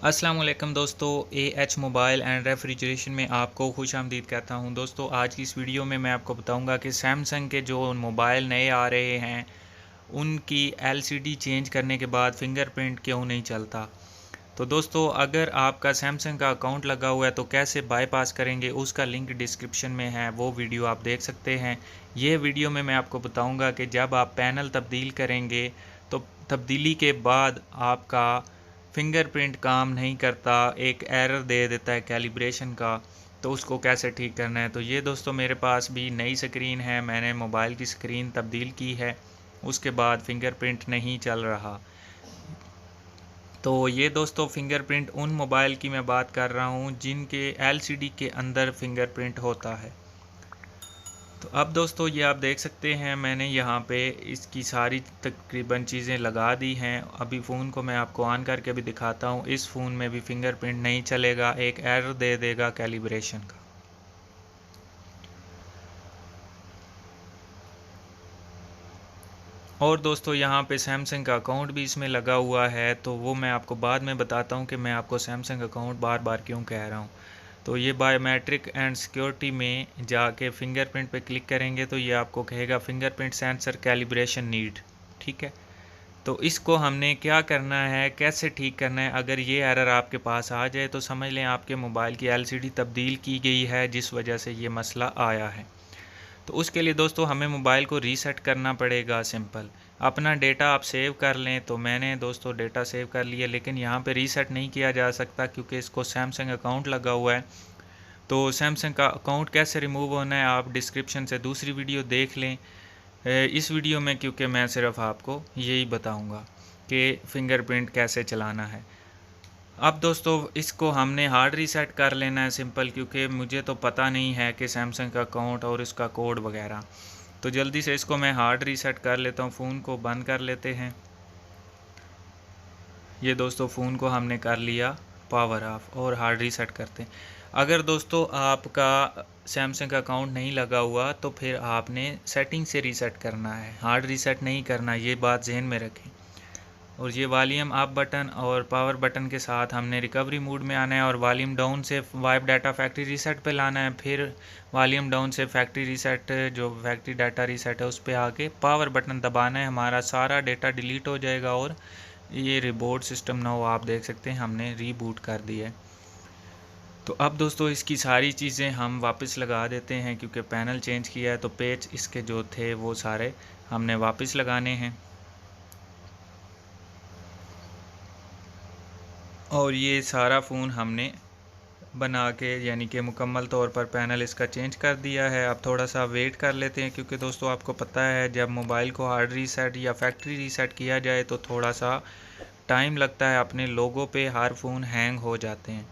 अस्सलाम वालेकुम दोस्तों, एएच मोबाइल एंड रेफ्रिजरेशन में आपको खुश आमदीद कहता हूं। दोस्तों, आज की इस वीडियो में मैं आपको बताऊंगा कि सैमसंग के जो मोबाइल नए आ रहे हैं उनकी एलसीडी चेंज करने के बाद फिंगरप्रिंट क्यों नहीं चलता। तो दोस्तों, अगर आपका सैमसंग का अकाउंट लगा हुआ है तो कैसे बाईपास करेंगे, उसका लिंक डिस्क्रिप्शन में है, वो वीडियो आप देख सकते हैं। ये वीडियो में मैं आपको बताऊंगा कि जब आप पैनल तब्दील करेंगे तो तब्दीली के बाद आपका फिंगरप्रिंट काम नहीं करता, एक एरर दे देता है कैलिब्रेशन का, तो उसको कैसे ठीक करना है। तो ये दोस्तों मेरे पास भी नई स्क्रीन है, मैंने मोबाइल की स्क्रीन तब्दील की है, उसके बाद फिंगरप्रिंट नहीं चल रहा। तो ये दोस्तों फिंगरप्रिंट उन मोबाइल की मैं बात कर रहा हूँ जिनके एलसीडी के अंदर फिंगरप्रिंट होता है। तो अब दोस्तों ये आप देख सकते हैं, मैंने यहाँ पे इसकी सारी तकरीबन चीज़ें लगा दी हैं। अभी फ़ोन को मैं आपको ऑन करके भी दिखाता हूँ। इस फ़ोन में भी फिंगरप्रिंट नहीं चलेगा, एक एरर दे देगा कैलिब्रेशन का। और दोस्तों यहाँ पे सैमसंग का अकाउंट भी इसमें लगा हुआ है, तो वो मैं आपको बाद में बताता हूँ कि मैं आपको सैमसंग अकाउंट बार बार क्यों कह रहा हूँ। तो ये बायोमेट्रिक एंड सिक्योरिटी में जाके फिंगरप्रिंट पे क्लिक करेंगे तो ये आपको कहेगा फिंगरप्रिंट सेंसर कैलिब्रेशन नीड। ठीक है, तो इसको हमने क्या करना है, कैसे ठीक करना है। अगर ये एरर आपके पास आ जाए तो समझ लें आपके मोबाइल की एलसीडी तब्दील की गई है, जिस वजह से ये मसला आया है। तो उसके लिए दोस्तों हमें मोबाइल को रीसेट करना पड़ेगा। सिंपल, अपना डेटा आप सेव कर लें। तो मैंने दोस्तों डेटा सेव कर लिया, लेकिन यहाँ पे रीसेट नहीं किया जा सकता क्योंकि इसको सैमसंग अकाउंट लगा हुआ है। तो सैमसंग का अकाउंट कैसे रिमूव होना है, आप डिस्क्रिप्शन से दूसरी वीडियो देख लें। इस वीडियो में क्योंकि मैं सिर्फ आपको यही बताऊंगा कि फिंगरप्रिंट कैसे चलाना है। अब दोस्तों इसको हमने हार्ड रीसेट कर लेना है सिंपल, क्योंकि मुझे तो पता नहीं है कि सैमसंग का अकाउंट और इसका कोड वगैरह। तो जल्दी से इसको मैं हार्ड रीसेट कर लेता हूँ। फ़ोन को बंद कर लेते हैं। ये दोस्तों फ़ोन को हमने कर लिया पावर ऑफ और हार्ड रीसेट करते हैं। अगर दोस्तों आपका सैमसंग का अकाउंट नहीं लगा हुआ तो फिर आपने सेटिंग से रीसेट करना है, हार्ड रीसेट नहीं करना, ये बात जहन में रखें। और ये वॉल्यूम अप बटन और पावर बटन के साथ हमने रिकवरी मोड में आना है और वॉल्यूम डाउन से वाइप डाटा फैक्ट्री रीसेट पे लाना है। फिर वॉल्यूम डाउन से फैक्ट्री रीसेट, जो फैक्ट्री डाटा रीसेट है, उस पर आके पावर बटन दबाना है। हमारा सारा डेटा डिलीट हो जाएगा और ये रिबूट सिस्टम नाउ आप देख सकते हैं हमने रीबूट कर दिया है। तो अब दोस्तों इसकी सारी चीज़ें हम वापस लगा देते हैं, क्योंकि पैनल चेंज किया है तो पेच इसके जो थे वो सारे हमने वापस लगाने हैं। और ये सारा फ़ोन हमने बना के यानी कि मुकम्मल तौर पर पैनल इसका चेंज कर दिया है। अब थोड़ा सा वेट कर लेते हैं, क्योंकि दोस्तों आपको पता है जब मोबाइल को हार्ड रीसेट या फैक्ट्री रीसेट किया जाए तो थोड़ा सा टाइम लगता है। अपने लोगों पे हर फ़ोन हैंग हो जाते हैं।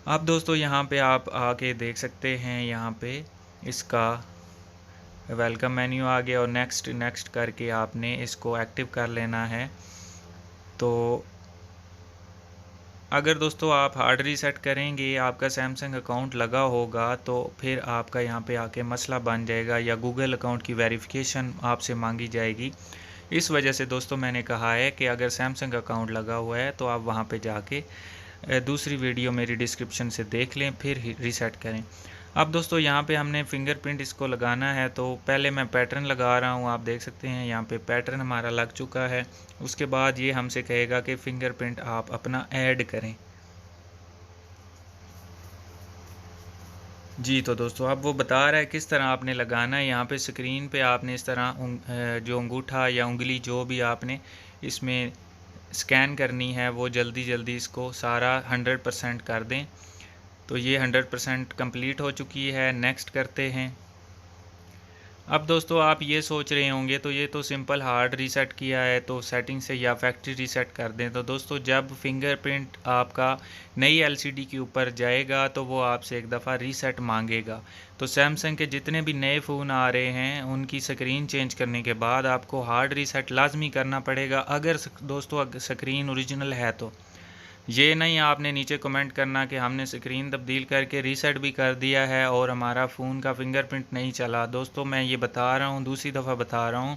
अब दोस्तों यहाँ पे आप आके देख सकते हैं, यहाँ पे इसका वेलकम मेन्यू आ गया और नेक्स्ट नेक्स्ट करके आपने इसको एक्टिव कर लेना है। तो अगर दोस्तों आप हार्ड रीसेट करेंगे, आपका सैमसंग अकाउंट लगा होगा, तो फिर आपका यहाँ पे आके मसला बन जाएगा या गूगल अकाउंट की वेरिफिकेशन आपसे मांगी जाएगी। इस वजह से दोस्तों मैंने कहा है कि अगर सैमसंग अकाउंट लगा हुआ है तो आप वहाँ पे जाके दूसरी वीडियो मेरी डिस्क्रिप्शन से देख लें, फिर रीसेट करें। अब दोस्तों यहाँ पे हमने फिंगरप्रिंट इसको लगाना है, तो पहले मैं पैटर्न लगा रहा हूँ। आप देख सकते हैं यहाँ पे पैटर्न हमारा लग चुका है। उसके बाद ये हमसे कहेगा कि फिंगरप्रिंट आप अपना ऐड करें। जी, तो दोस्तों अब वो बता रहा है किस तरह आपने लगाना है। यहाँ पे स्क्रीन पे आपने इस तरह जो अंगूठा या उंगली जो भी आपने इसमें स्कैन करनी है, वो जल्दी जल्दी इसको सारा 100% कर दें। तो ये 100% कंप्लीट हो चुकी है। नेक्स्ट करते हैं। अब दोस्तों आप ये सोच रहे होंगे तो ये तो सिंपल हार्ड रीसेट किया है, तो सेटिंग से या फैक्ट्री रीसेट कर दें। तो दोस्तों जब फिंगरप्रिंट आपका नई एलसीडी के ऊपर जाएगा तो वो आपसे एक दफ़ा रीसेट मांगेगा। तो सैमसंग के जितने भी नए फ़ोन आ रहे हैं उनकी स्क्रीन चेंज करने के बाद आपको हार्ड रीसेट लाजमी करना पड़ेगा, अगर दोस्तों स्क्रीन ओरिजिनल है तो। ये नहीं आपने नीचे कमेंट करना कि हमने स्क्रीन तब्दील करके रीसेट भी कर दिया है और हमारा फ़ोन का फिंगरप्रिंट नहीं चला। दोस्तों मैं ये बता रहा हूँ, दूसरी दफ़ा बता रहा हूँ